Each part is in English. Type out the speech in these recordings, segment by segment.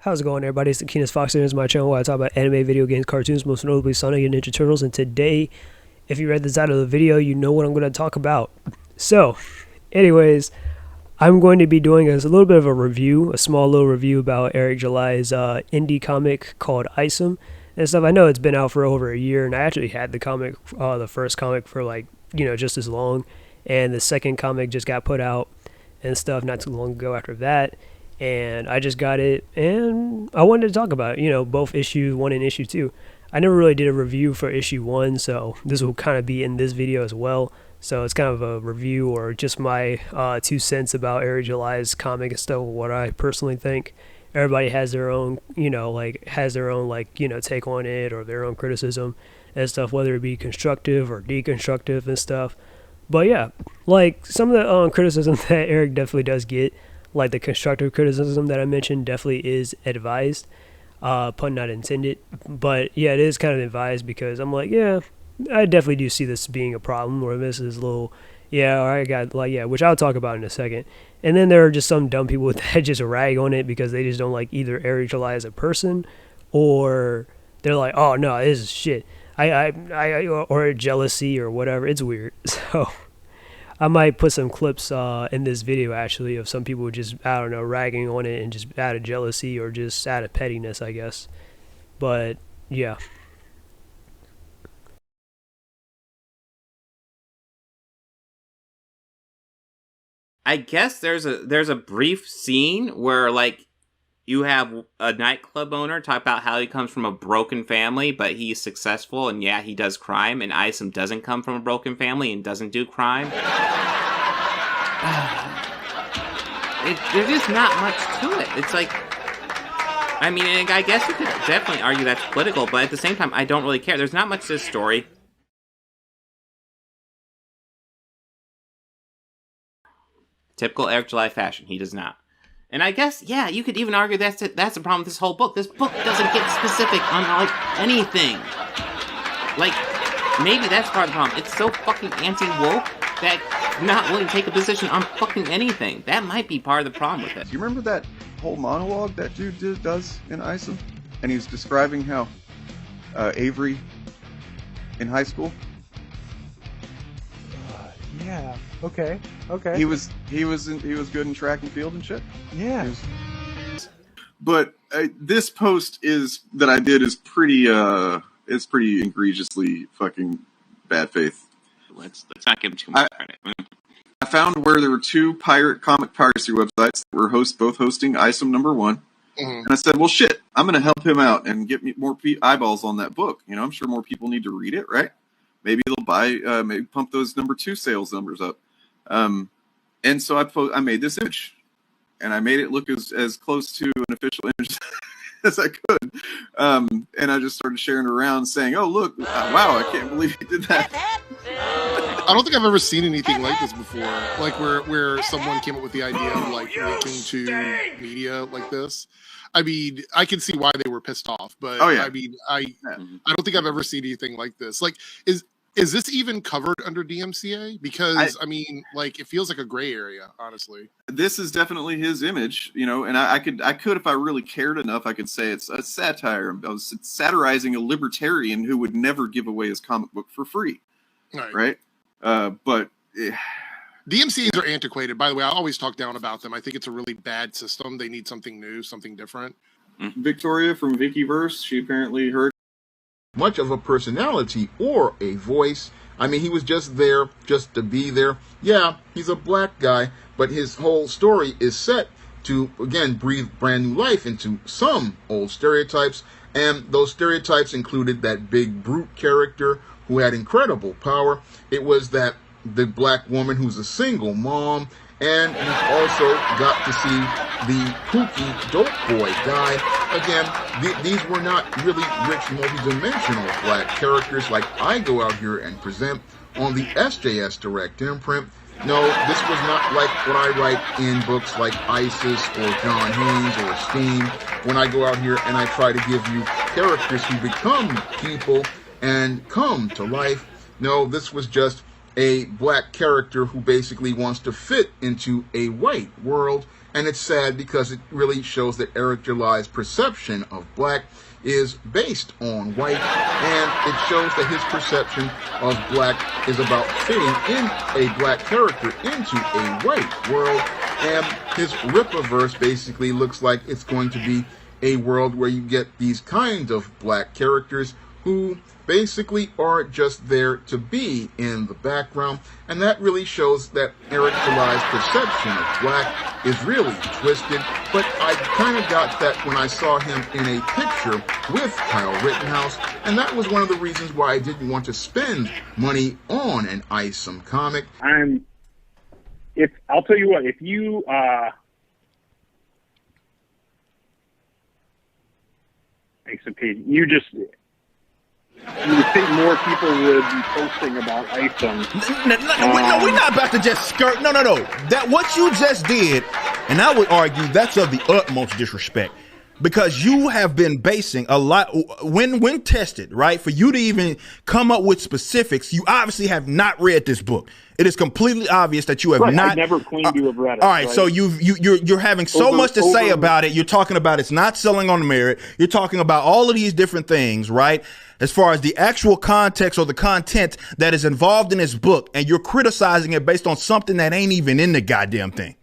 How's it going, everybody? It's the Keenest Fox, and this is my channel where I talk about anime, video games, cartoons, most notably Sonic and Ninja Turtles. And today, if you read the title of the video, you know what I'm going to talk about. So, anyways, I'm going to be doing a little bit of a review, a small little review about Eric July's indie comic called Isom and stuff. I know it's been out for over a year, and I actually had the comic, the first comic for just as long, and the second comic just got put out and stuff not too long ago after that. And I just got it, and I wanted to talk about it, both issue 1 and issue 2. I never really did a review for issue 1, so this will kind of be in this video as well. So it's kind of a review or just my 2 cents about Eric July's comic and stuff, what I personally think. Everybody has their own, take on it or their own criticism and stuff, whether it be constructive or deconstructive and stuff. But yeah, some of the criticism that Eric definitely does get, like the constructive criticism that I mentioned, definitely is advised, pun not intended. But yeah, it is kind of advised because I'm like, yeah, I definitely do see this being a problem, or this is a little, which I'll talk about in a second. And then there are just some dumb people that just rag on it because they just don't like either Eric July as a person, or they're like, oh no, this is shit. Or jealousy or whatever. It's weird. So I might put some clips in this video actually of some people just, ragging on it and just out of jealousy or just out of pettiness, I guess. But yeah. I guess there's a brief scene where you have a nightclub owner talk about how he comes from a broken family, but he's successful, and yeah, he does crime, and Isom doesn't come from a broken family and doesn't do crime. There's just not much to it. It's I guess you could definitely argue that's political, but at the same time, I don't really care. There's not much to this story. Typical Eric July fashion, he does not. And I guess, yeah, you could even argue that's the problem with this whole book. This book doesn't get specific on, anything. Maybe that's part of the problem. It's so fucking anti-woke that you're not willing to take a position on fucking anything. That might be part of the problem with it. Do you remember that whole monologue that dude does in Isom? And he's describing how Avery in high school? Yeah. Okay. He was good in track and field and shit. Yeah. But this post that I did is pretty egregiously fucking bad faith. Let's not give him too much credit. I found where there were 2 comic piracy websites that were both hosting Isom number 1. Mm-hmm. And I said, well, shit, I'm going to help him out and get me more eyeballs on that book. I'm sure more people need to read it, right? Maybe they'll buy, maybe pump those number 2 sales numbers up. And so I made this image, and I made it look as close to an official image as I could. And I just started sharing it around saying, oh, look, wow, I can't believe he did that. I don't think I've ever seen anything like this before. Where someone came up with the idea of linking to media like this. I mean, I can see why they were pissed off, but oh, yeah. I mean, I don't think I've ever seen anything like this. Is this even covered under DMCA? Because it feels like a gray area, honestly. This is definitely his image, and I could if I really cared enough, I could say it's a satire. I was satirizing a libertarian who would never give away his comic book for free, right? But DMCAs are antiquated. By the way, I always talk down about them. I think it's a really bad system. They need something new, something different. Victoria from Rippaverse, she apparently heard much of a personality or a voice. I mean, he was just there just to be there. Yeah, he's a black guy, but his whole story is set to, again, breathe brand new life into some old stereotypes. And those stereotypes included that big brute character who had incredible power. It was the black woman who's a single mom. And we also got to see the kooky dope boy guy. Again, these were not really rich, multi-dimensional black characters like I go out here and present on the SJS Direct imprint. No, this was not like what I write in books like Isis or John Haynes or Steam, when I go out here and I try to give you characters who become people and come to life. No, this was just a black character who basically wants to fit into a white world And it's sad because it really shows that Eric July's perception of black is based on white, and it shows that his perception of black is about fitting in a black character into a white world. And his rippaverse basically looks like it's going to be a world where you get these kinds of black characters who basically are just there to be in the background. And that really shows that Eric July's perception of black is really twisted. But I kind of got that when I saw him in a picture with Kyle Rittenhouse. And that was one of the reasons why I didn't want to spend money on an Isom comic. I'll tell you what, if you you would think more people would be posting about Isom. No, we're not about to just skirt. No. That what you just did, and I would argue that's of the utmost disrespect. Because you have been basing a lot, when tested, right? For you to even come up with specifics, you obviously have not read this book. It is completely obvious that you have not. I never claimed to have read it. All right, so you're having so much to say about it. You're talking about it's not selling on the merit. You're talking about all of these different things, right? As far as the actual context or the content that is involved in this book, and you're criticizing it based on something that ain't even in the goddamn thing.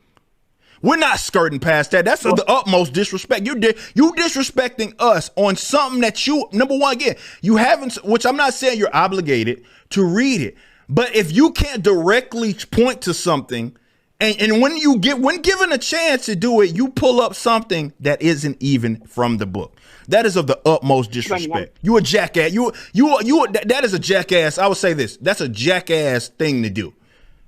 We're not skirting past that. That's the utmost disrespect. You disrespecting us on something that you, number one, again, you haven't, which I'm not saying you're obligated to read it, but if you can't directly point to something, and when given a chance to do it, you pull up something that isn't even from the book. That is of the utmost disrespect. You a jackass. That is a jackass. I would say this. That's a jackass thing to do.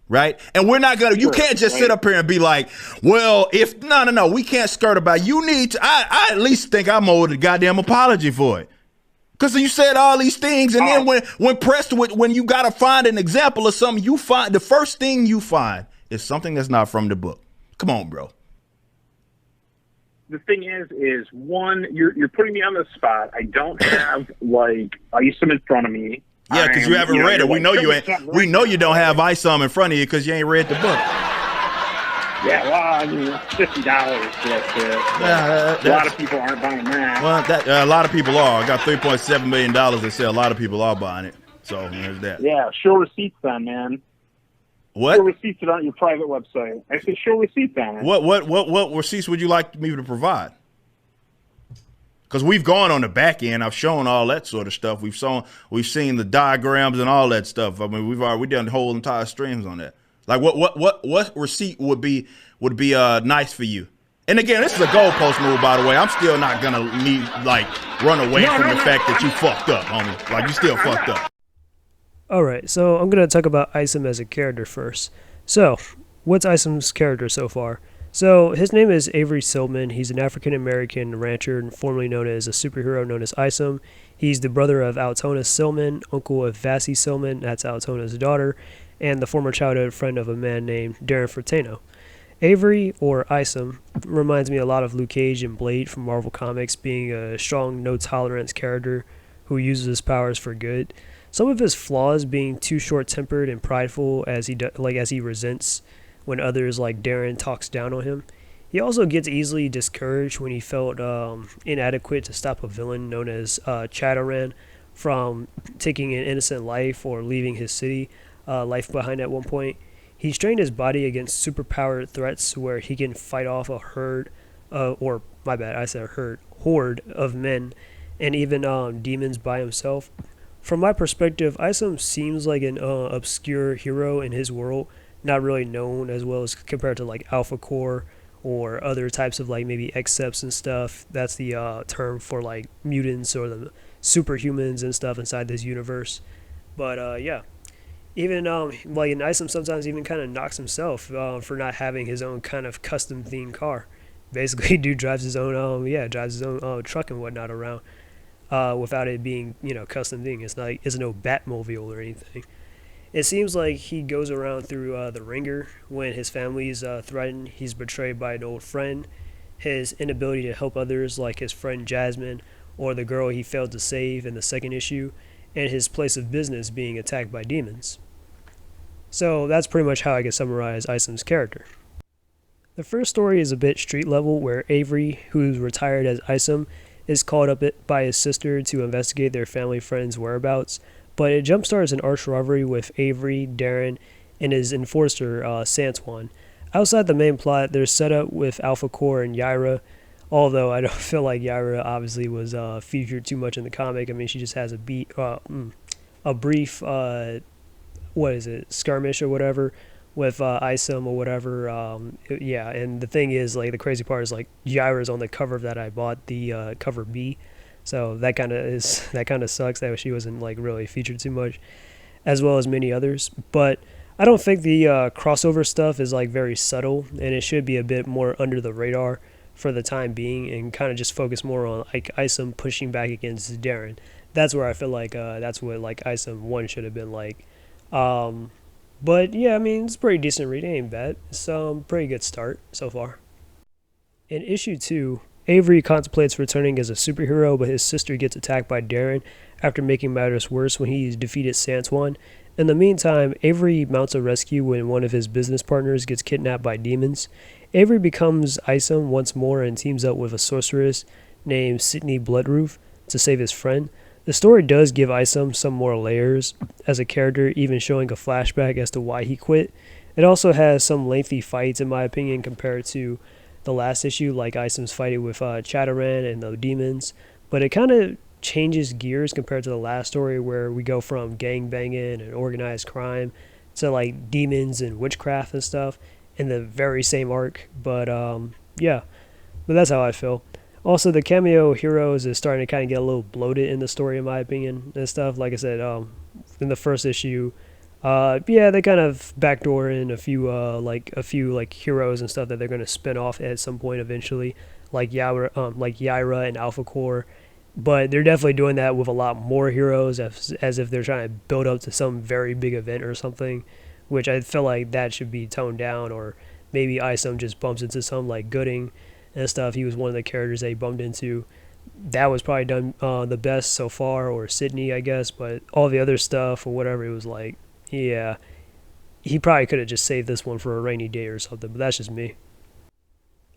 Right. And we're not going to, you can't just sit up here and be like, well, no, we can't skirt about, you need to, I at least think I'm owed a goddamn apology for it. Because you said all these things. And then when pressed with, when you got to find an example of something, you find the first thing you find is something that's not from the book. Come on, bro. The thing is one, you're putting me on the spot. I don't have like Isom in front of me. Yeah, because you haven't read it. We know you ain't. We know you don't have Isom in front of you because you ain't read the book. Yeah, well, I mean, it's $50 for that shit. A lot of people aren't buying that. Well, a lot of people are. I got $3.7 million. They say a lot of people are buying it. So there's that. Yeah, show receipts then, man. What? Show receipts on your private website. I said show receipts on it. What receipts would you like me to provide? Because we've gone on the back end. I've shown all that sort of stuff. We've seen the diagrams and all that stuff. I mean, we done whole entire streams on that. Like what receipt would be nice for you? And again, this is a goalpost move, by the way. I'm still not gonna run away from the fact that you fucked up, homie. Like you still fucked up. All right, so I'm gonna talk about Isom as a character first. So, what's Isom's character so far? So his name is Avery Silman. He's an African-American rancher and formerly known as a superhero known as Isom. He's the brother of Altona Silman, uncle of Vassie Silman, that's Altona's daughter, and the former childhood friend of a man named Darren Furtado. Avery, or Isom, reminds me a lot of Luke Cage and Blade from Marvel Comics, being a strong, no-tolerance character who uses his powers for good. Some of his flaws being too short-tempered and prideful as he resents when others like Darren talks down on him. He also gets easily discouraged when he felt inadequate to stop a villain known as Shadowran from taking an innocent life or leaving his city life behind at one point. He's trained his body against superpowered threats where he can fight off a horde of men and even demons by himself. From my perspective, Isom seems like an obscure hero in his world, not really known as well as compared to like Alpha Core or other types of like maybe Excepts and stuff. That's the term for like mutants or the superhumans and stuff inside this universe. But yeah, even like Isom sometimes even kind of knocks himself for not having his own kind of custom themed car. Basically, dude drives his own truck and whatnot around without it being custom thing. It's no Batmobile or anything. It seems like he goes around through the ringer when his family is threatened. He's betrayed by an old friend. His inability to help others, like his friend Jasmine, or the girl he failed to save in the second issue, and his place of business being attacked by demons. So that's pretty much how I can summarize Isom's character. The first story is a bit street level, where Avery, who's retired as Isom, is called up by his sister to investigate their family friend's whereabouts, but it jumpstarts an arch rivalry with Avery, Darren, and his enforcer, Santuan. Outside the main plot, there's setup with Alpha Core and Yaira, although I don't feel like Yaira obviously was featured too much in the comic. I mean, she just has a brief, skirmish or whatever, with Isom or whatever. Yeah, and the thing is, like, the crazy part is, like, Yaira's on the cover that I bought, the cover B. So that kind of sucks that she wasn't, like, really featured too much, as well as many others. But I don't think the crossover stuff is, like, very subtle, and it should be a bit more under the radar for the time being, and kind of just focus more on, like, Isom pushing back against Darren. That's where I feel like that's what, like, Isom 1 should have been like. But yeah, I mean, it's a pretty decent read. It ain't bad. It's pretty good start so far. In issue 2, Avery contemplates returning as a superhero, but his sister gets attacked by Darren after making matters worse when he defeated Santuan. In the meantime, Avery mounts a rescue when one of his business partners gets kidnapped by demons. Avery becomes Isom once more and teams up with a sorceress named Sydney Bloodroof to save his friend. The story does give Isom some more layers as a character, even showing a flashback as to why he quit. It also has some lengthy fights, in my opinion, compared to the last issue, like Isom's fighting with Chataran and the demons. But it kind of changes gears compared to the last story, where we go from gang banging and organized crime to, like, demons and witchcraft and stuff in the very same arc. But yeah, but that's how I feel. Also, the cameo heroes is starting to kind of get a little bloated in the story, in my opinion, and stuff. Like I said, in the first issue, yeah, they kind of backdoor in a few heroes and stuff that they're going to spin off at some point eventually, like Yaira and Alpha Core. But they're definitely doing that with a lot more heroes, as if they're trying to build up to some very big event or something, which I feel like that should be toned down, or maybe Isom just bumps into some, like, Gooding and stuff. He was one of the characters they bumped into. That was probably done the best so far, or Sydney, I guess. But all the other stuff or whatever, it was like, yeah, he probably could have just saved this one for a rainy day or something. But that's just me.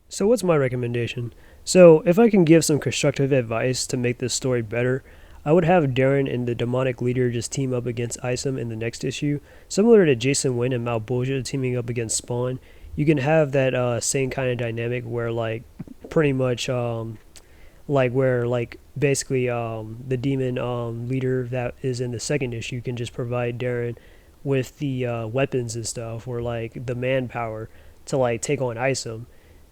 So what's my recommendation? So if I can give some constructive advice to make this story better, I would have Darren and the demonic leader just team up against Isom in the next issue, similar to Jason Wynn and Malbolgia teaming up against Spawn. You can have that same kind of dynamic where, like, pretty much basically the demon leader that is in the second issue can just provide Darren with the weapons and stuff, or, like, the manpower to, like, take on Isom,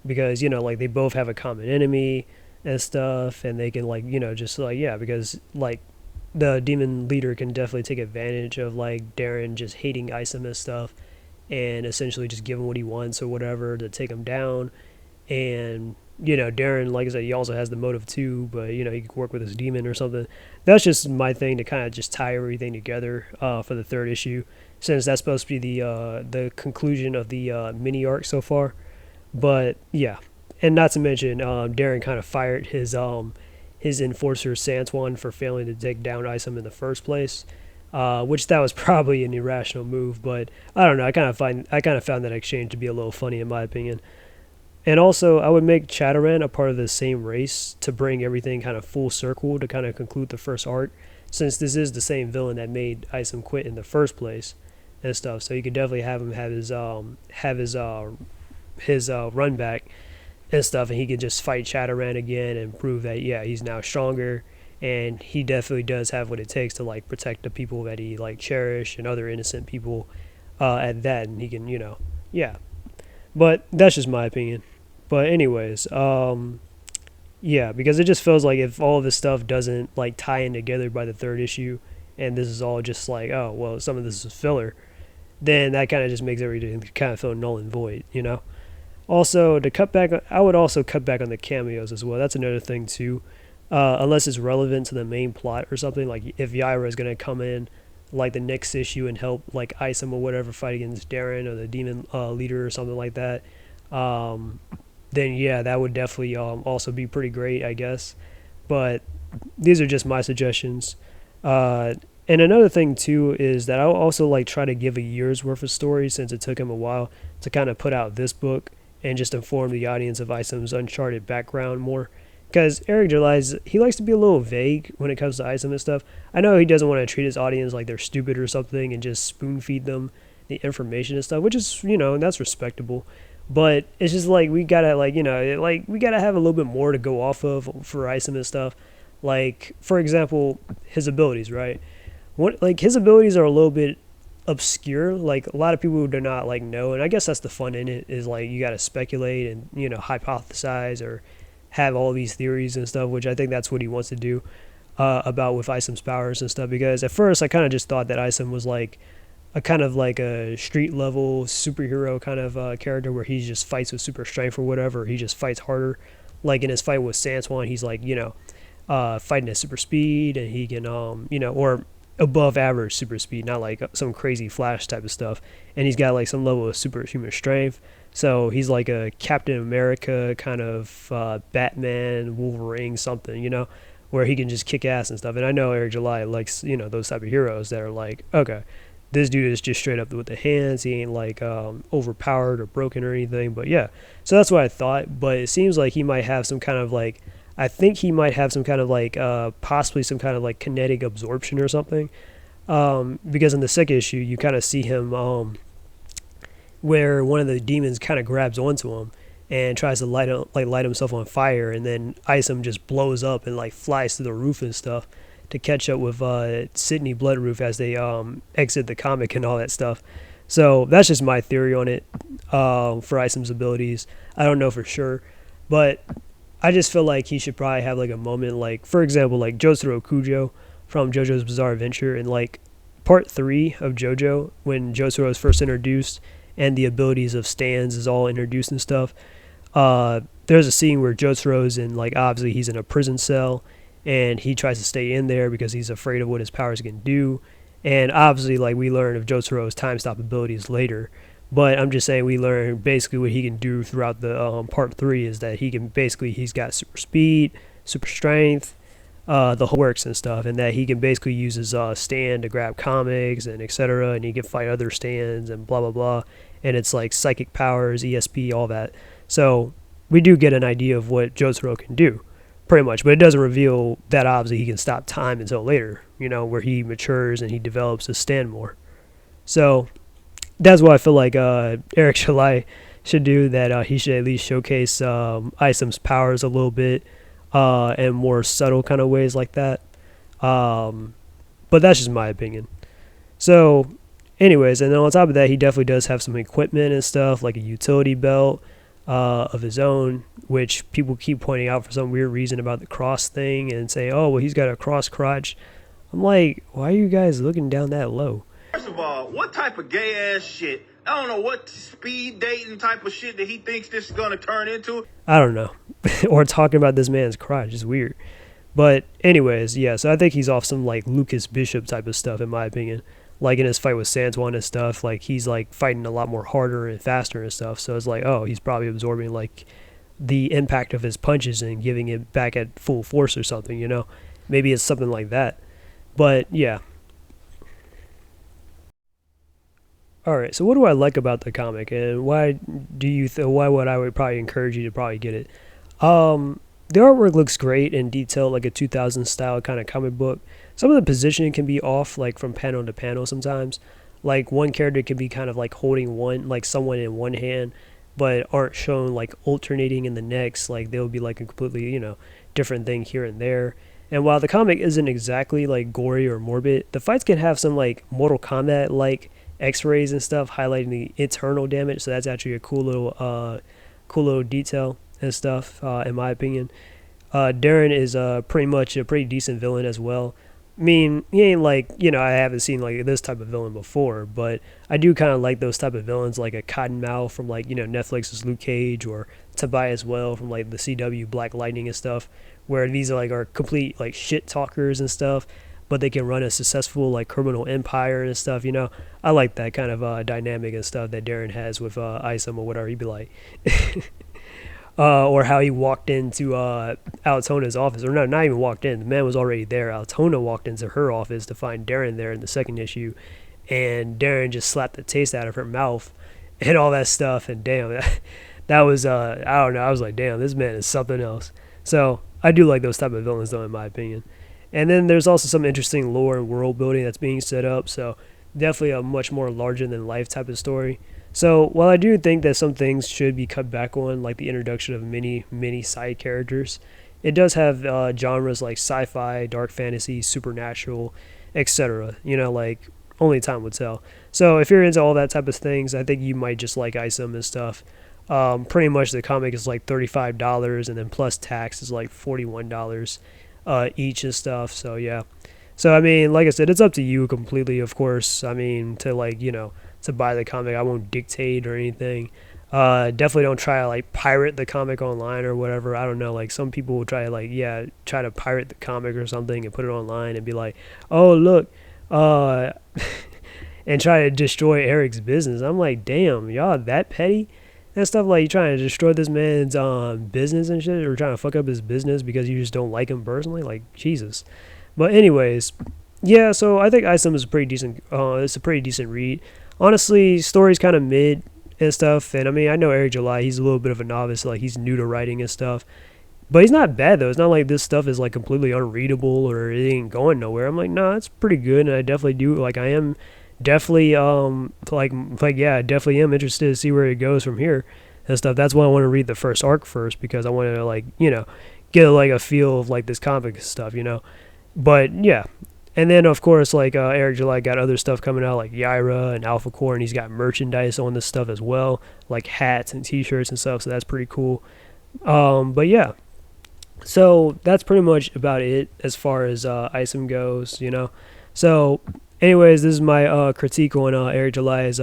because, you know, like, they both have a common enemy and stuff, and they can, like, you know, just, like, yeah, because, like, the demon leader can definitely take advantage of, like, Darren just hating Isom and stuff, and essentially just give him what he wants or whatever to take him down. And, you know, Darren, like I said, he also has the motive too, but, you know, he could work with his demon or something. That's just my thing, to kind of just tie everything together for the third issue, since that's supposed to be the conclusion of the mini arc so far. But yeah, and not to mention, Darren kind of fired his enforcer Santuan for failing to take down Isom in the first place. Which that was probably an irrational move, but I don't know. I kind of found that exchange to be a little funny, in my opinion. And also, I would make Chataran a part of the same race to bring everything kind of full circle to kind of conclude the first arc, since this is the same villain that made Isom quit in the first place and stuff. So you could definitely have him have his run back and stuff, and he could just fight Chataran again and prove that, yeah, he's now stronger. And he definitely does have what it takes to, like, protect the people that he, like, cherish, and other innocent people at that. And he can, you know, yeah. But that's just my opinion. But anyways, yeah, because it just feels like if all of this stuff doesn't, like, tie in together by the third issue, and this is all just like, oh, well, some of this is filler, then that kind of just makes everything kind of feel null and void, you know? Also, I would also cut back on the cameos as well. That's another thing, too. Unless it's relevant to the main plot or something, like if Yaira is going to come in, like, the next issue and help, like, Isom or whatever fight against Darren or the demon leader or something like that, then yeah, that would definitely also be pretty great, I guess. But these are just my suggestions. And another thing too is that I'll also, like, try to give a year's worth of stories, since it took him a while to kind of put out this book and just inform the audience of Isom's uncharted background more. Because Eric July, he likes to be a little vague when it comes to Isom and stuff. I know he doesn't want to treat his audience like they're stupid or something and just spoon feed them the information and stuff, which is, that's respectable. But it's just like we gotta we gotta have a little bit more to go off of for Isom and stuff. Like, for example, his abilities, right? His abilities are a little bit obscure. Like, a lot of people do not know, and I guess that's the fun in it, is like you gotta speculate and hypothesize or have all these theories and stuff, which I think that's what he wants to do about with Isom's powers and stuff. Because at first I kind of just thought that Isom was like a kind of like a street level superhero kind of character where he just fights with super strength or whatever. He just fights harder. Like in his fight with Santuan, he's like fighting at super speed, and he can or above average super speed, not like some crazy Flash type of stuff. And he's got like some level of superhuman strength. So he's like a Captain America kind of Batman, Wolverine, something, where he can just kick ass and stuff. And I know Eric July likes, those type of heroes that are like, okay, this dude is just straight up with the hands. He ain't like overpowered or broken or anything. But yeah, so that's what I thought. But it seems like he might have some kind of like, I think he might have some kind of like possibly some kind of like kinetic absorption or something. Because in the second issue, you kind of see him where one of the demons kind of grabs onto him and tries to light himself on fire, and then Isom just blows up and like flies through the roof and stuff to catch up with Sydney Bloodroof as they exit the comic and all that stuff. So that's just my theory on it for Isom's abilities. I don't know for sure, but I just feel like he should probably have like a moment, like for example, like Jotaro Kujo from JoJo's Bizarre Adventure in like part 3 of JoJo, when Jotaro is first introduced and the abilities of stands is all introduced and stuff. There's a scene where Jotaro's in, like, obviously he's in a prison cell, and he tries to stay in there because he's afraid of what his powers can do. And obviously, like, we learn of Jotaro's time stop abilities later. But I'm just saying we learn basically what he can do throughout the part 3 is that he's got super speed, super strength, the whole works and stuff, and that he can basically use his stand to grab comics and etc., and he can fight other stands and blah blah blah, and it's like psychic powers, ESP, all that. So we do get an idea of what Jotaro can do pretty much, but it doesn't reveal that obviously he can stop time until later, where he matures and he develops his stand more. So that's what I feel like Eric July should do, that he should at least showcase Isom's powers a little bit and more subtle kind of ways like that. But that's just my opinion. So anyways, and then on top of that, he definitely does have some equipment and stuff, like a utility belt of his own, which people keep pointing out for some weird reason about the cross thing and say, oh, well, he's got a cross crotch. I'm like, why are you guys looking down that low? First of all, what type of gay ass shit? I don't know what speed dating type of shit that he thinks this is gonna turn into. I don't know. Or talking about this man's crotch is weird. But anyways, yeah, so I think he's off some like Lucas Bishop type of stuff in my opinion. Like in his fight with Santuan and stuff, like he's like fighting a lot more harder and faster and stuff. So it's like, oh, he's probably absorbing like the impact of his punches and giving it back at full force or something, Maybe it's something like that. But yeah. All right, so what do I like about the comic, and why would I would probably encourage you to probably get it? The artwork looks great and detailed, like a 2000s style kind of comic book. Some of the positioning can be off, like from panel to panel sometimes. Like one character can be kind of like holding someone in one hand, but aren't shown like alternating in the next. Like they'll be like a completely, different thing here and there. And while the comic isn't exactly like gory or morbid, the fights can have some like Mortal Kombat like X-rays and stuff highlighting the internal damage. So that's actually a cool little detail and stuff, in my opinion. Darren is pretty much a pretty decent villain as well. I mean, he ain't like, I haven't seen like this type of villain before, but I do kind of like those type of villains, like a Cottonmouth from like, Netflix's Luke Cage, or Tobias Well from like the CW Black Lightning and stuff, where these are complete like shit talkers and stuff, but they can run a successful like criminal empire and stuff. I like that kind of dynamic and stuff that Darren has with Isom or whatever. He'd be like, or how he walked into Altona's office, or no, not even walked in. The man was already there. Altona walked into her office to find Darren there in the second issue, and Darren just slapped the taste out of her mouth and all that stuff. And damn, that was I don't know, I was like, damn, this man is something else. So I do like those type of villains though, in my opinion. And then there's also some interesting lore and world building that's being set up, so definitely a much more larger than life type of story. So while I do think that some things should be cut back on, like the introduction of many side characters, it does have genres like sci-fi, dark fantasy, supernatural, etc. You know, like only time would tell. So if you're into all that type of things, I think you might just like Isom and stuff. Pretty much the comic is like $35, and then plus tax is like $41 each and stuff. So yeah. So I mean, like I said, it's up to you completely, of course. I mean, to like, you know, to buy the comic. I won't dictate or anything. Definitely don't try to like pirate the comic online or whatever. I don't know. Like some people will try to like, yeah, try to pirate the comic or something and put it online and be like, oh look, and try to destroy Eric's business. I'm like, damn, y'all that petty and stuff. Like you trying to destroy this man's business and shit, or trying to fuck up his business because you just don't like him personally. Like Jesus. But anyways, yeah. So I think Isom is a pretty decent. It's a pretty decent read. Honestly, story's kind of mid and stuff. And I mean, I know Eric July, he's a little bit of a novice, like he's new to writing and stuff. But he's not bad though. It's not like this stuff is like completely unreadable or it ain't going nowhere. I'm like, no, it's pretty good, and I definitely do. Like, I am definitely like yeah, I definitely am interested to see where it goes from here and stuff. That's why I want to read the first arc first, because I want to like, you know, get like a feel of like this comic stuff, you know. But yeah. And then, of course, like Eric July got other stuff coming out, like Yaira and Alpha Core, and he's got merchandise on this stuff as well, like hats and T-shirts and stuff, so that's pretty cool. But yeah, so that's pretty much about it as far as Isom goes, you know. So, anyways, this is my critique on Eric July's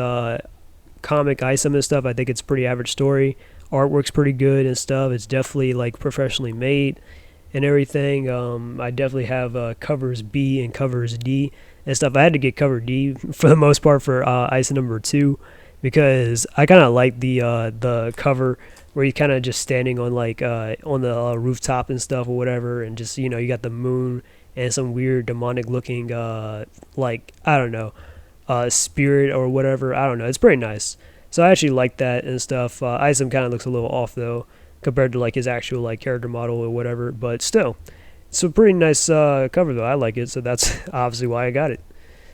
comic Isom and stuff. I think it's a pretty average story. Artwork's pretty good and stuff. It's definitely like professionally made and everything. I definitely have covers B and covers D and stuff. I had to get cover D for the most part for Isom number 2, because I kind of like the cover where you're kind of just standing on like on the rooftop and stuff or whatever, and just, you know, you got the moon and some weird demonic looking like, I don't know, spirit or whatever. I don't know. It's pretty nice. So I actually like that and stuff. Isom kind of looks a little off though, compared to like his actual like character model or whatever, but still, it's a pretty nice cover though. I like it, so that's obviously why I got it.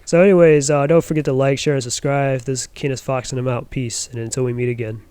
So anyways, don't forget to like, share, and subscribe. This is Kenneth Fox, and I'm out. Peace, and until we meet again.